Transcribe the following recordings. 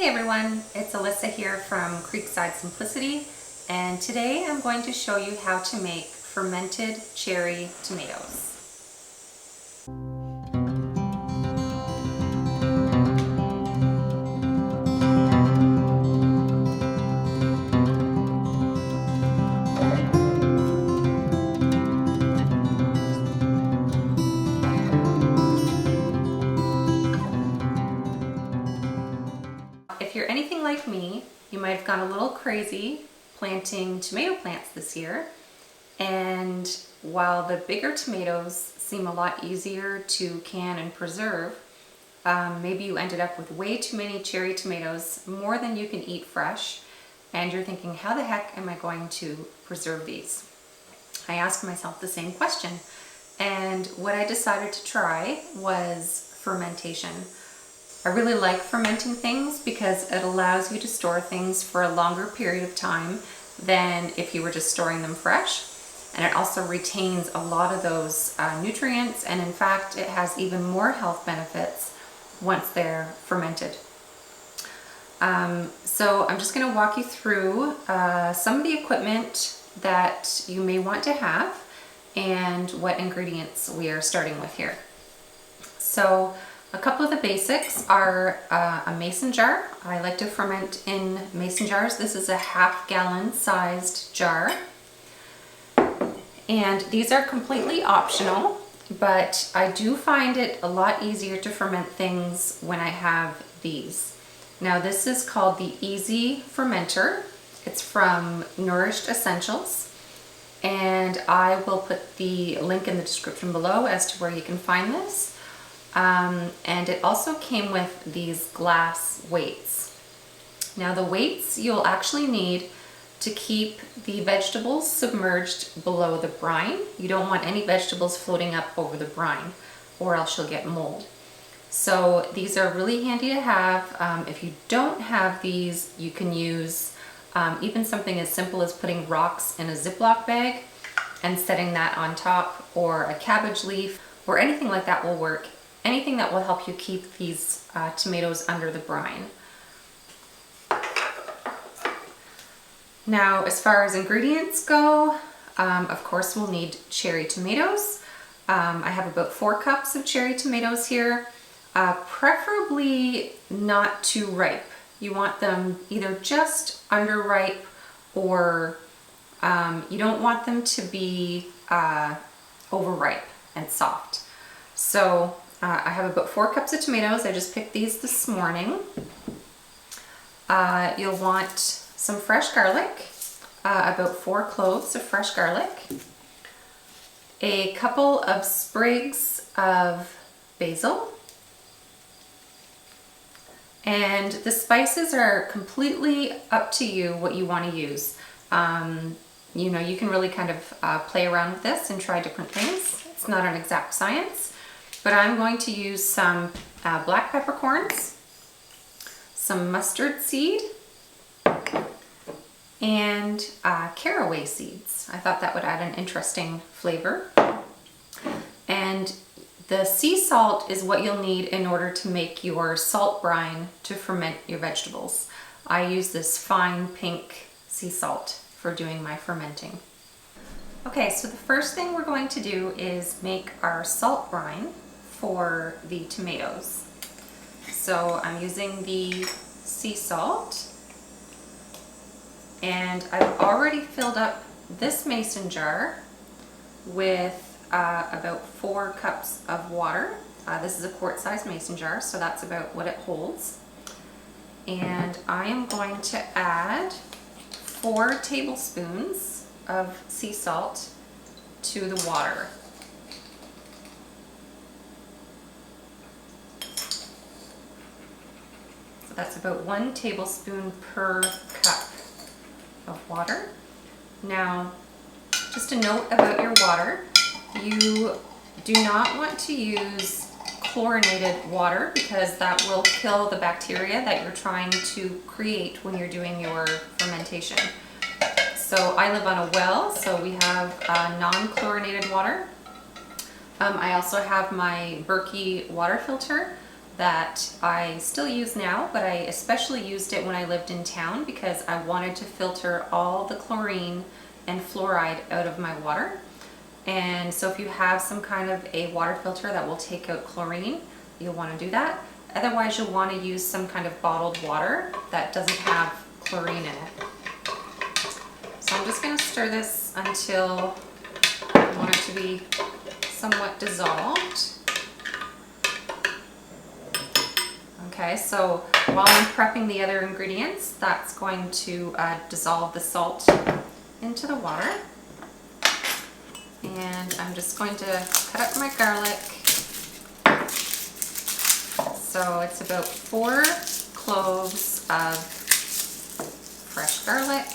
Hey everyone, it's Alyssa here from Creekside Simplicity, and today I'm going to show you how to make fermented cherry tomatoes. If you're anything like me, you might have gone a little crazy planting tomato plants this year, and while the bigger tomatoes seem a lot easier to can and preserve, maybe you ended up with way too many cherry tomatoes, more than you can eat fresh, and you're thinking, how the heck am I going to preserve these? I asked myself the same question, and what I decided to try was fermentation. I really like fermenting things because it allows you to store things for a longer period of time than if you were just storing them fresh. And it also retains a lot of those nutrients, and in fact it has even more health benefits once they're fermented. So I'm just going to walk you through some of the equipment that you may want to have and what ingredients we are starting with here. So a couple of the basics are a mason jar. I like to ferment in mason jars. This is a half-gallon sized jar. And these are completely optional, but I do find it a lot easier to ferment things when I have these. Now this is called the Easy Fermenter. It's from Nourished Essentials, and I will put the link in the description below as to where you can find this. And it also came with these glass weights. Now the weights you'll actually need to keep the vegetables submerged below the brine. You don't want any vegetables floating up over the brine, or else you'll get mold. So these are really handy to have. If you don't have these, you can use even something as simple as putting rocks in a Ziploc bag and setting that on top, or a cabbage leaf, or anything like that will work. Anything that will help you keep these tomatoes under the brine. Now, as far as ingredients go, of course we'll need cherry tomatoes. I have about 4 cups of cherry tomatoes here, preferably not too ripe. You want them either just underripe, or you don't want them to be overripe and soft. So I have about 4 cups of tomatoes. I just picked these this morning. You'll want some fresh garlic, about 4 cloves of fresh garlic, a couple of sprigs of basil, and the spices are completely up to you what you want to use. You know, you can really kind of play around with this and try different things. It's not an exact science. But I'm going to use some black peppercorns, some mustard seed, and caraway seeds. I thought that would add an interesting flavor. And the sea salt is what you'll need in order to make your salt brine to ferment your vegetables. I use this fine pink sea salt for doing my fermenting. Okay, so the first thing we're going to do is make our salt brine for the tomatoes. So I'm using the sea salt, and I've already filled up this mason jar with about 4 cups of water. This is a quart-sized mason jar, so that's about what it holds. And I am going to add 4 tablespoons of sea salt to the water. That's about 1 tablespoon per cup of water. Now, just a note about your water, you do not want to use chlorinated water because that will kill the bacteria that you're trying to create when you're doing your fermentation. So I live on a well, so we have non-chlorinated water. I also have my Berkey water filter that I still use now, but I especially used it when I lived in town because I wanted to filter all the chlorine and fluoride out of my water. And so if you have some kind of a water filter that will take out chlorine, you'll want to do that. Otherwise, you'll want to use some kind of bottled water that doesn't have chlorine in it. So I'm just going to stir this until I want it to be somewhat dissolved. Okay, so while I'm prepping the other ingredients, that's going to dissolve the salt into the water. And I'm just going to cut up my garlic. So it's about 4 cloves of fresh garlic.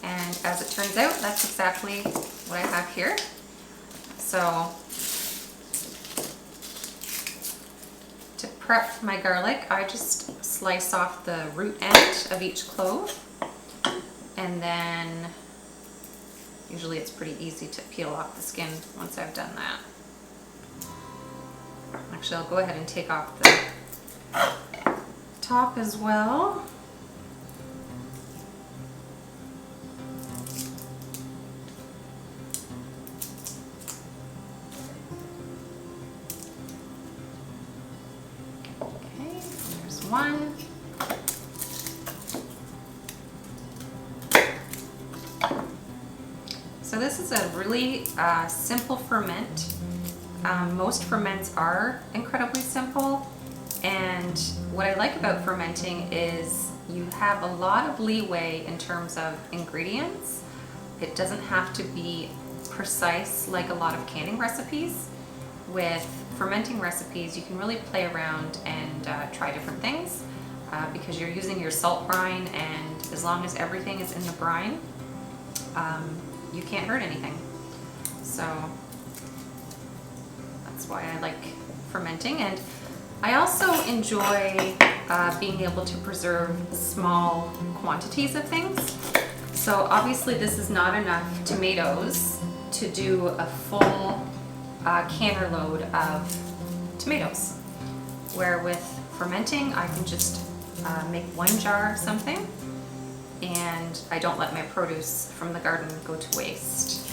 And as it turns out, that's exactly what I have here. So to prep my garlic, I just slice off the root end of each clove. And then usually it's pretty easy to peel off the skin once I've done that. Actually, I'll go ahead and take off the top as well. Okay, there's one. So this is a really simple ferment. Most ferments are incredibly simple, and what I like about fermenting is you have a lot of leeway in terms of ingredients. It doesn't have to be precise like a lot of canning recipes. With fermenting recipes, you can really play around and try different things because you're using your salt brine, and as long as everything is in the brine, you can't hurt anything. So that's why I like fermenting. And I also enjoy being able to preserve small quantities of things. So obviously this is not enough tomatoes to do a full canner load of tomatoes, where with fermenting I can just make 1 jar of something, and I don't let my produce from the garden go to waste.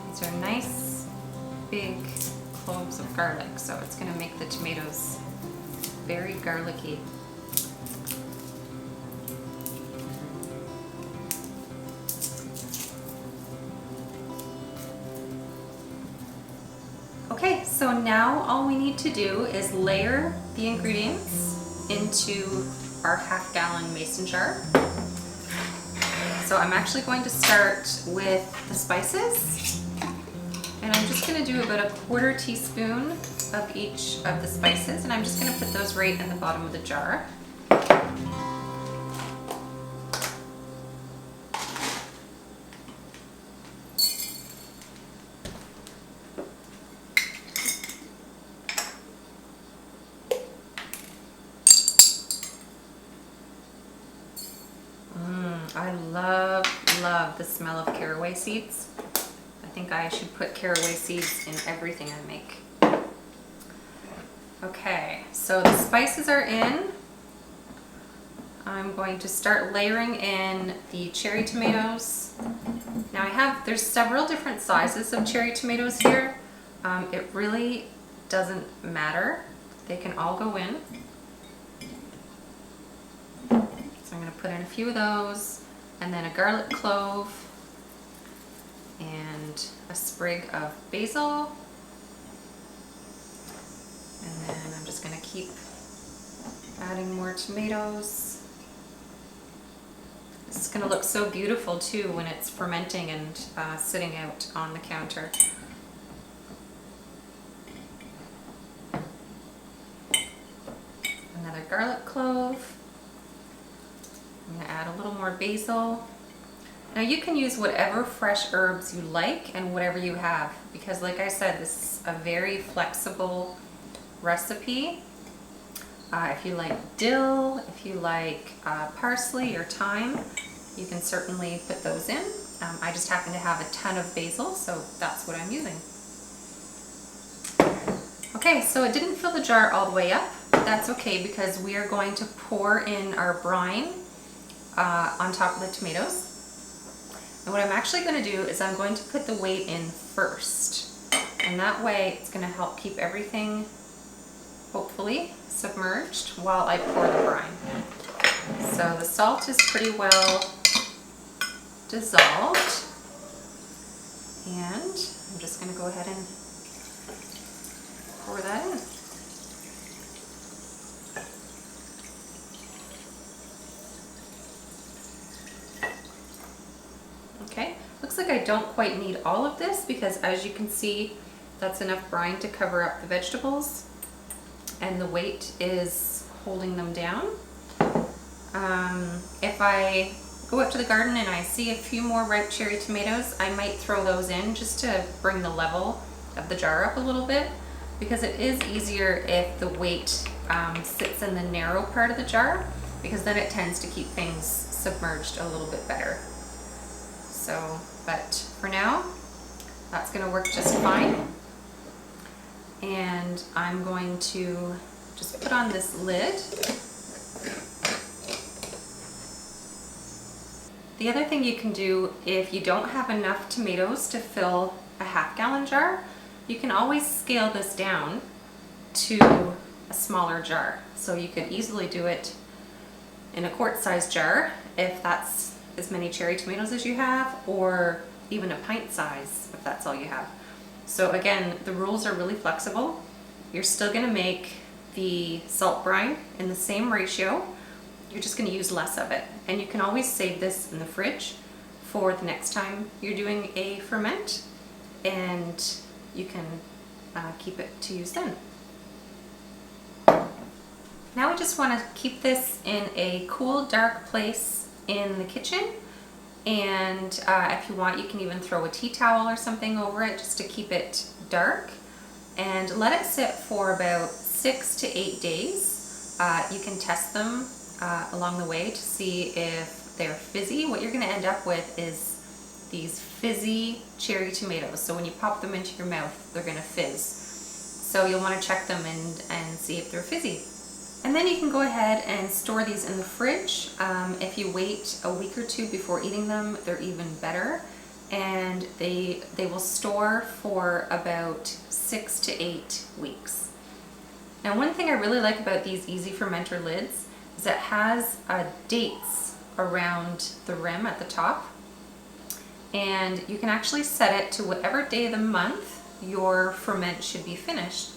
These are nice big cloves of garlic, so it's going to make the tomatoes very garlicky. Okay, so now all we need to do is layer the ingredients into our half-gallon mason jar. So I'm actually going to start with the spices, and I'm just going to do about a 1/4 teaspoon of each of the spices, and I'm just going to put those right in the bottom of the jar. I love the smell of caraway seeds. I think I should put caraway seeds in everything I make. Okay, so the spices are in. I'm going to start layering in the cherry tomatoes. Now there's several different sizes of cherry tomatoes here. It really doesn't matter. They can all go in. So I'm going to put in a few of those, and then a garlic clove, and a sprig of basil. And then I'm just going to keep adding more tomatoes. This is going to look so beautiful too when it's fermenting and sitting out on the counter. Another garlic clove. I'm going to add a little more basil. Now you can use whatever fresh herbs you like and whatever you have, because like I said, this is a very flexible recipe. If you like dill, if you like parsley or thyme, you can certainly put those in. I just happen to have a ton of basil, so that's what I'm using. Okay, so it didn't fill the jar all the way up, but that's okay because we are going to pour in our brine on top of the tomatoes. And what I'm actually going to do is I'm going to put the weight in first. And that way it's going to help keep everything, hopefully, submerged while I pour the brine. So the salt is pretty well dissolved. And I'm just going to go ahead and pour that in. Okay, looks like I don't quite need all of this because as you can see, that's enough brine to cover up the vegetables and the weight is holding them down. If I go up to the garden and I see a few more ripe cherry tomatoes, I might throw those in just to bring the level of the jar up a little bit, because it is easier if the weight sits in the narrow part of the jar, because then it tends to keep things submerged a little bit better. So, but for now, that's going to work just fine. And I'm going to just put on this lid. The other thing you can do if you don't have enough tomatoes to fill a half-gallon jar, you can always scale this down to a smaller jar. So you could easily do it in a quart-sized jar if that's as many cherry tomatoes as you have, or even a pint size if that's all you have. So again, the rules are really flexible. You're still going to make the salt brine in the same ratio. You're just going to use less of it. And you can always save this in the fridge for the next time you're doing a ferment, and you can keep it to use then. Now I just want to keep this in a cool, dark place in the kitchen, and if you want, you can even throw a tea towel or something over it just to keep it dark, and let it sit for about 6 to 8 days. You can test them along the way to see if they're fizzy. What you're going to end up with is these fizzy cherry tomatoes. So when you pop them into your mouth, they're going to fizz. So you'll want to check them and see if they're fizzy. And then you can go ahead and store these in the fridge. If you wait a week or two before eating them, they're even better. And they will store for about 6 to 8 weeks. Now, one thing I really like about these Easy Fermenter lids is it has dates around the rim at the top. And you can actually set it to whatever day of the month your ferment should be finished.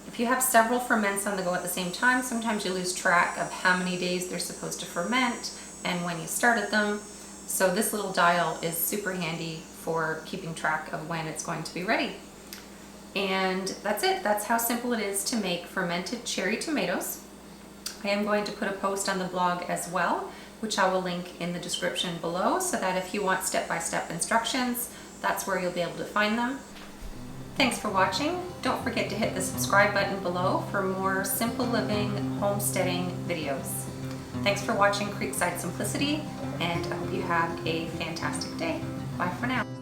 If you have several ferments on the go at the same time, sometimes you lose track of how many days they're supposed to ferment and when you started them. So this little dial is super handy for keeping track of when it's going to be ready. And that's it. That's how simple it is to make fermented cherry tomatoes. I am going to put a post on the blog as well, which I will link in the description below, so that if you want step-by-step instructions, that's where you'll be able to find them. Thanks for watching. Don't forget to hit the subscribe button below for more simple living, homesteading videos. Thanks for watching Creekside Simplicity, and I hope you have a fantastic day. Bye for now.